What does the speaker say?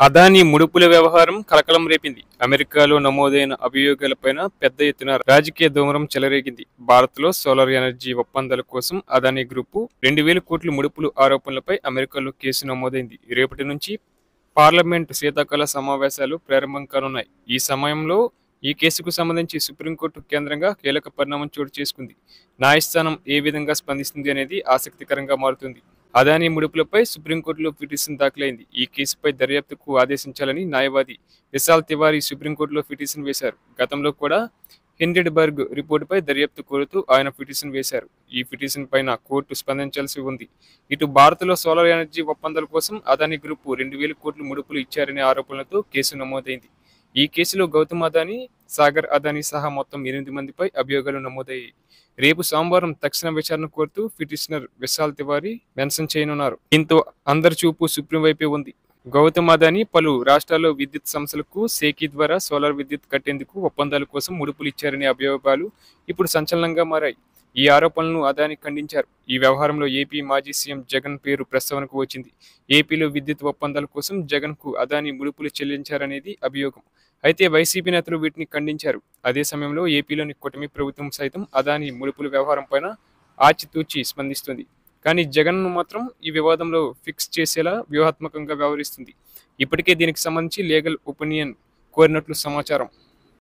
అదానీ ముడుపుల వ్యవహారం కలకలం రేపింది. అమెరికాలో నమోదైన అభియోగాలపైన పెద్ద ఎత్తున రాజకీయ దుమారం చెలరేగింది. భారత్లో సోలార్ ఎనర్జీ ఒప్పందాల కోసం అదానీ గ్రూపు 2,000 కోట్ల ముడుపులు ఆరోపణలపై అమెరికాలో కేసు నమోదైంది. రేపటి నుంచి పార్లమెంటు శీతాకాల సమావేశాలు ప్రారంభం కానున్నాయి. ఈ సమయంలో ఈ కేసుకు సంబంధించి సుప్రీంకోర్టు కేంద్రంగా కీలక పరిణామం చోటు చేసుకుంది. న్యాయస్థానం ఏ విధంగా స్పందిస్తుంది అనేది ఆసక్తికరంగా మారుతుంది. అదానీ ముడుపులపై సుప్రీంకోర్టులో పిటిషన్ దాఖలైంది. ఈ కేసుపై దర్యాప్తుకు ఆదేశించాలని న్యాయవాది విశాల్ తివారీ సుప్రీంకోర్టులో పిటిషన్ వేశారు. గతంలో కూడా హిండెన్బర్గ్ రిపోర్టుపై దర్యాప్తు కోరుతూ ఆయన పిటిషన్ వేశారు. ఈ పిటిషన్ పైన కోర్టు స్పందించాల్సి ఉంది. ఇటు భారత్లో సోలార్ ఎనర్జీ ఒప్పందాల కోసం అదానీ గ్రూపు 2,000 కోట్ల ముడుపులు ఇచ్చారనే ఆరోపణలతో కేసు నమోదైంది. ఈ కేసులో గౌతమ్ అదానీ, సాగర్ అదానీ సహా మొత్తం 8 మందిపై అభియోగాలు నమోదయ్యాయి. రేపు సోమవారం తక్షణ విచారణ కోరుతూ పిటిషనర్ విశాల్ తివారీ మెన్షన్ చేయనున్నారు. దీంతో అందరి చూపు సుప్రీం వైపే ఉంది. గౌతమ్ అదానీ పలు రాష్ట్రాల్లో విద్యుత్ సంస్థలకు సేకీ ద్వారా సోలార్ విద్యుత్ కట్టేందుకు ఒప్పందాల కోసం ముడుపులు ఇచ్చారనే అభియోగాలు ఇప్పుడు సంచలనంగా మారాయి. ఈ ఆరోపణలను అదానీ ఖండించారు. ఈ వ్యవహారంలో ఏపీ మాజీ సీఎం జగన్ పేరు ప్రస్తావనకు వచ్చింది. ఏపీలో విద్యుత్ ఒప్పందాల కోసం జగన్కు అదానీ ముడుపులు చెల్లించారనేది అభియోగం. అయితే వైసీపీ నేతలు వీటిని ఖండించారు. అదే సమయంలో ఏపీలోని కూటమి ప్రభుత్వం సైతం అదానీ ముడుపుల వ్యవహారంపైన ఆచితూచి స్పందిస్తుంది. కానీ జగన్ను మాత్రం ఈ వివాదంలో ఫిక్స్ చేసేలా వ్యూహాత్మకంగా వ్యవహరిస్తుంది. ఇప్పటికే దీనికి సంబంధించి లీగల్ ఒపీనియన్ కోరినట్లు సమాచారం.